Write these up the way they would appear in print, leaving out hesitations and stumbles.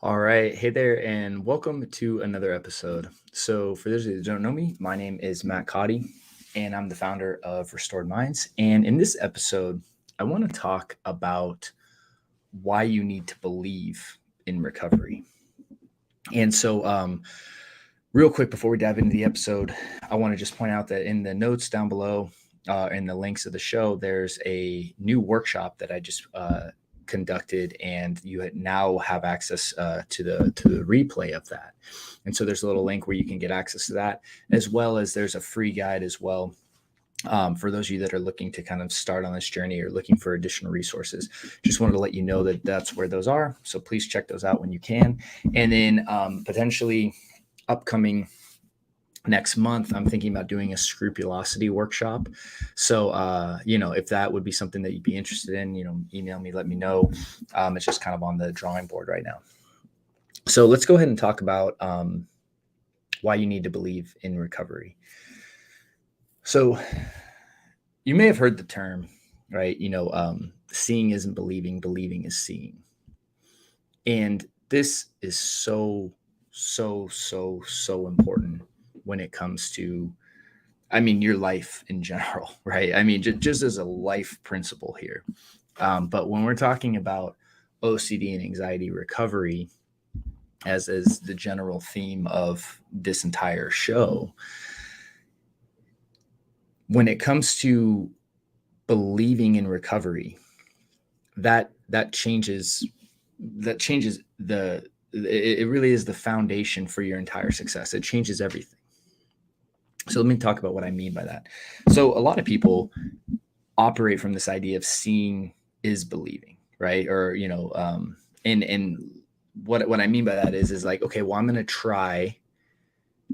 All right. Hey there, and welcome to another episode. So, for those of you that don't know me, my name is Matt Cotty, and I'm the founder of Restored Minds. And in this episode, I want to talk about why you need to believe in recovery. And real quick before we dive into the episode, I want to just point out that in the notes down below, in the links of the show, there's a new workshop that I just conducted, and you now have access to the replay of that. And so there's a little link where you can get access to that, as well as there's a free guide as well. For those of you that are looking to kind of start on this journey or looking for additional resources, just wanted to let you know that that's where those are. So please check those out when you can. And then potentially upcoming next month, I'm thinking about doing a scrupulosity workshop. So, if that would be something that you'd be interested in, email me, let me know. It's just kind of on the drawing board right now. So let's go ahead and talk about why you need to believe in recovery. So you may have heard the term, right? Seeing isn't believing, believing is seeing. And this is so important when it comes to, your life in general, right? Just as a life principle here. But when we're talking about OCD and anxiety recovery, as is the general theme of this entire show, when it comes to believing in recovery, that changes it really is the foundation for your entire success. It changes everything. So let me talk about what I mean by that. So a lot of people operate from this idea of seeing is believing, right? Or and what I mean by that is like, okay, well, I'm going to try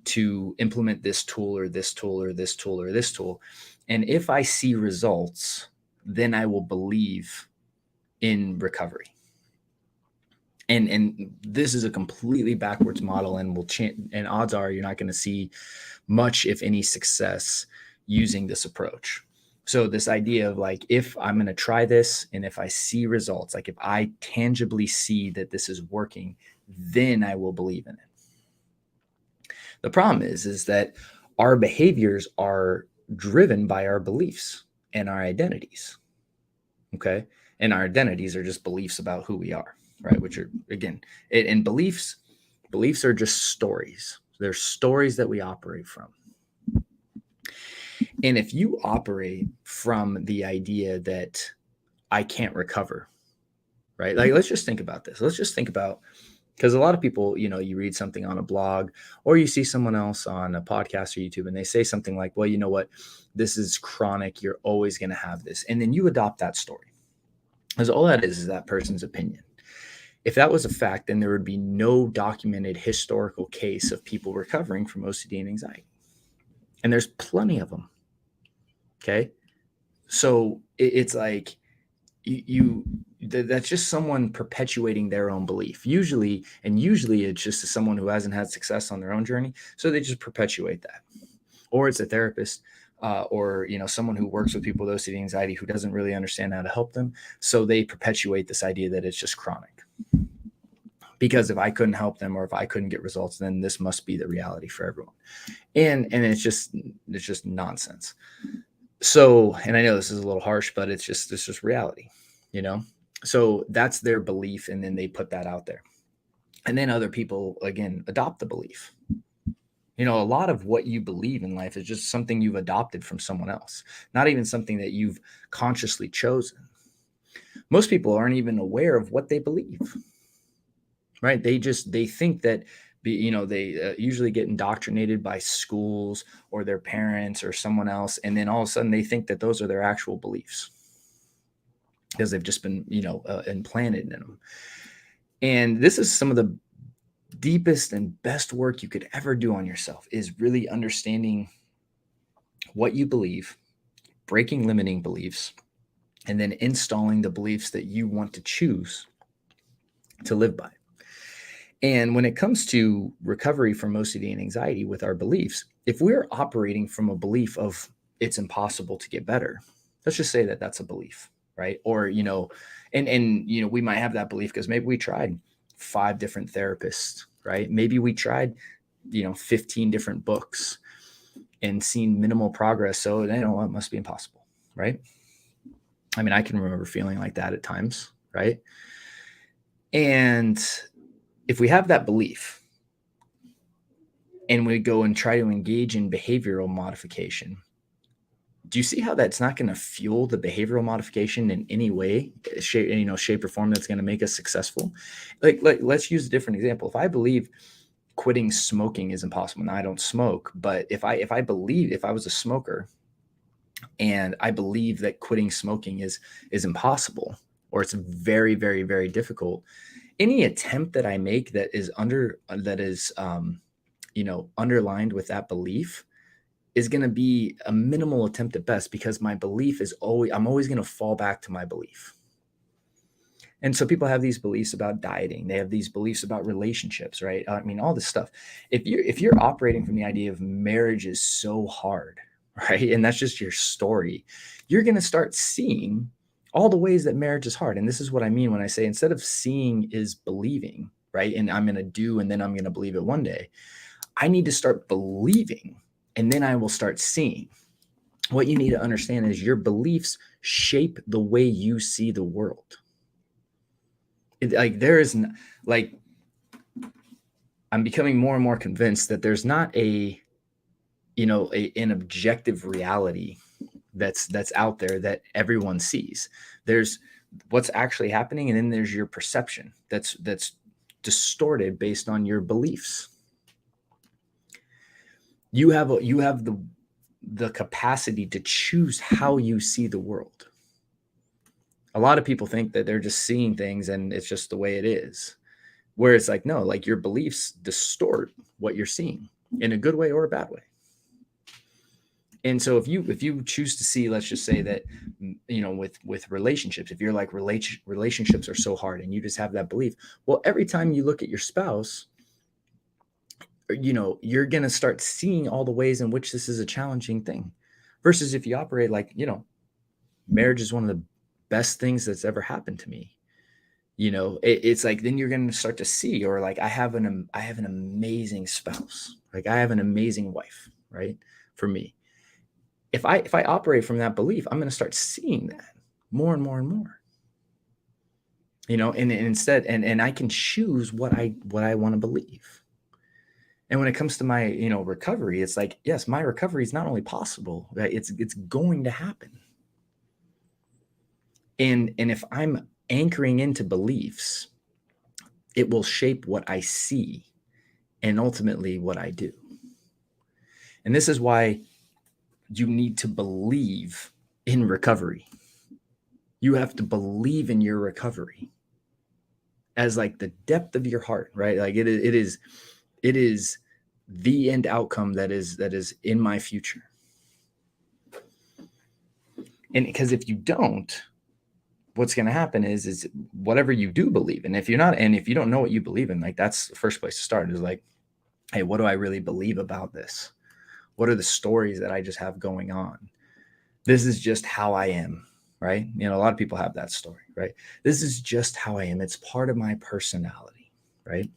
to implement this tool or this tool or this tool or this tool, and if I see results, then I will believe in recovery. And this is a completely backwards model, and and odds are you're not going to see much, if any, success using this approach. So this idea of like, if I'm going to try this and if I see results, like if I tangibly see that this is working, then I will believe in it. The problem is that our behaviors are driven by our beliefs and our identities. Okay. And our identities are just beliefs about who we are, right? Which are, again, and beliefs are just stories. They're stories that we operate from. And if you operate from the idea that I can't recover, right? Like, let's just think about this. Let's just think about, because a lot of people, you read something on a blog or you see someone else on a podcast or YouTube, and they say something like, well, you know what? This is chronic. You're always going to have this. And then you adopt that story. Because all that is that person's opinion. If that was a fact, then there would be no documented historical case of people recovering from OCD and anxiety. And there's plenty of them. Okay. So it's like that's just someone perpetuating their own belief. Usually it's just someone who hasn't had success on their own journey. So they just perpetuate that. Or it's a therapist, or someone who works with people with OCD and anxiety who doesn't really understand how to help them. So they perpetuate this idea that it's just chronic. Because if I couldn't help them or if I couldn't get results, then this must be the reality for everyone. And it's just nonsense. So, and I know this is a little harsh, but it's just reality, So that's their belief, and then they put that out there. And then other people, again, adopt the belief. A lot of what you believe in life is just something you've adopted from someone else, not even something that you've consciously chosen. Most people aren't even aware of what they believe, right? They think that, they usually get indoctrinated by schools or their parents or someone else. And then all of a sudden they think that those are their actual beliefs because they've just been, implanted in them. And this is some of the deepest and best work you could ever do on yourself, is really understanding what you believe, breaking limiting beliefs, and then installing the beliefs that you want to choose to live by. And when it comes to recovery from OCD and anxiety with our beliefs, if we're operating from a belief of it's impossible to get better, let's just say that that's a belief, right? Or, we might have that belief because maybe we tried 5 different therapists, right? Maybe we tried, 15 different books and seen minimal progress. So, it must be impossible, right? I mean, I can remember feeling like that at times, right? And if we have that belief and we go and try to engage in behavioral modification, do you see how that's not going to fuel the behavioral modification in any way, shape or form that's going to make us successful? Like let's use a different example. If I believe quitting smoking is impossible, now I don't smoke, but if I was a smoker and I believe that quitting smoking is impossible, or it's very, very, very difficult, any attempt that I make that is underlined with that belief is going to be a minimal attempt at best, because my belief is I'm always going to fall back to my belief. And so people have these beliefs about dieting. They have these beliefs about relationships, right? I mean, all this stuff. If you're operating from the idea of marriage is so hard, right? And that's just your story, you're going to start seeing all the ways that marriage is hard. And this is what I mean when I say, instead of seeing is believing, right? And I'm going to do, and then I'm going to believe it one day. I need to start believing, and then I will start seeing. What you need to understand is your beliefs shape the way you see the world. I'm becoming more and more convinced that there's not an objective reality that's out there that everyone sees. There's what's actually happening, and then there's your perception that's distorted based on your beliefs. You have the capacity to choose how you see the world. A lot of people think that they're just seeing things and it's just the way it is. Where it's like, no, like your beliefs distort what you're seeing in a good way or a bad way. And so if you choose to see, let's just say that, with relationships, if you're like relationships are so hard and you just have that belief, well, every time you look at your spouse, you're going to start seeing all the ways in which this is a challenging thing, versus if you operate like, marriage is one of the best things that's ever happened to me. It's like, then you're going to start to see, or like, I have an amazing spouse. Like I have an amazing wife, right? For me, if I operate from that belief, I'm going to start seeing that more and more and more, and instead, and I can choose what I want to believe. And when it comes to my, recovery, it's like, yes, my recovery is not only possible, right? It's going to happen. And if I'm anchoring into beliefs, it will shape what I see and ultimately what I do. And this is why you need to believe in recovery. You have to believe in your recovery as like the depth of your heart, right? Like it is the end outcome that is in my future. And because if you don't, what's going to happen is whatever you do believe in, if you don't know what you believe in, like that's the first place to start, is like, hey, what do I really believe about this? What are the stories that I just have going on? This is just how I am, right? A lot of people have that story, right? This is just how I am. It's part of my personality, right?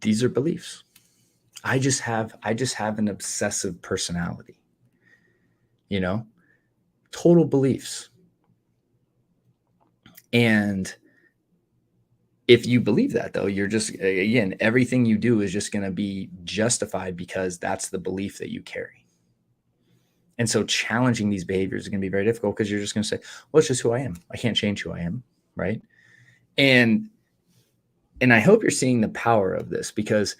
These are beliefs. I just have an obsessive personality, total beliefs. And if you believe that, though, you're just, again, everything you do is just going to be justified because that's the belief that you carry. And so challenging these behaviors is going to be very difficult, because you're just going to say, well, it's just who I am. I can't change who I am, right? And I hope you're seeing the power of this, because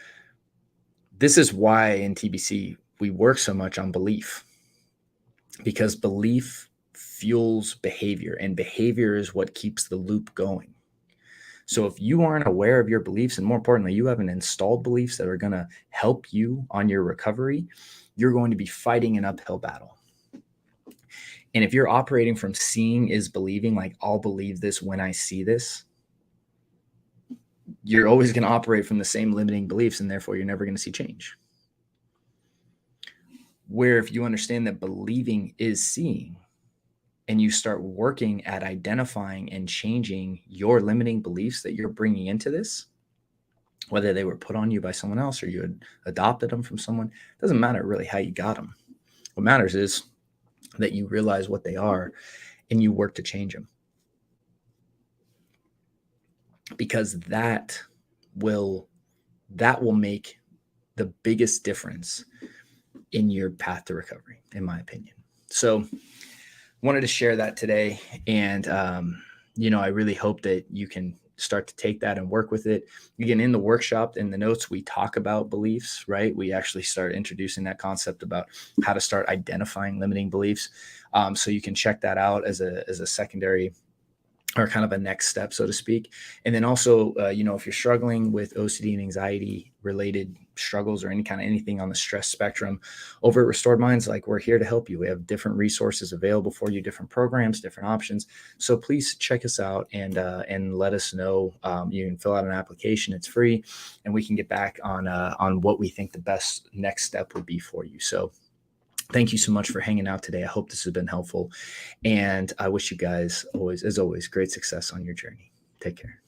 this is why in TBC we work so much on belief, because belief fuels behavior, and behavior is what keeps the loop going. So if you aren't aware of your beliefs, and more importantly, you haven't installed beliefs that are going to help you on your recovery, you're going to be fighting an uphill battle. And if you're operating from seeing is believing, like I'll believe this when I see this, you're always going to operate from the same limiting beliefs, and therefore you're never going to see change. Where if you understand that believing is seeing, and you start working at identifying and changing your limiting beliefs that you're bringing into this, whether they were put on you by someone else or you had adopted them from someone, doesn't matter really how you got them. What matters is that you realize what they are and you work to change them, because that will make the biggest difference in your path to recovery, in my opinion. So wanted to share that today. And, I really hope that you can start to take that and work with it. Again, in the workshop, in the notes, we talk about beliefs, right? We actually start introducing that concept about how to start identifying limiting beliefs. So you can check that out as a secondary or kind of a next step, so to speak. And then also, if you're struggling with OCD and anxiety related struggles or anything on the stress spectrum, over at Restored Minds, like, we're here to help you. We have different resources available for you, different programs, different options. So please check us out and let us know. You can fill out an application; it's free, and we can get back on what we think the best next step would be for you. So thank you so much for hanging out today. I hope this has been helpful. And I wish you guys always, as always, great success on your journey. Take care.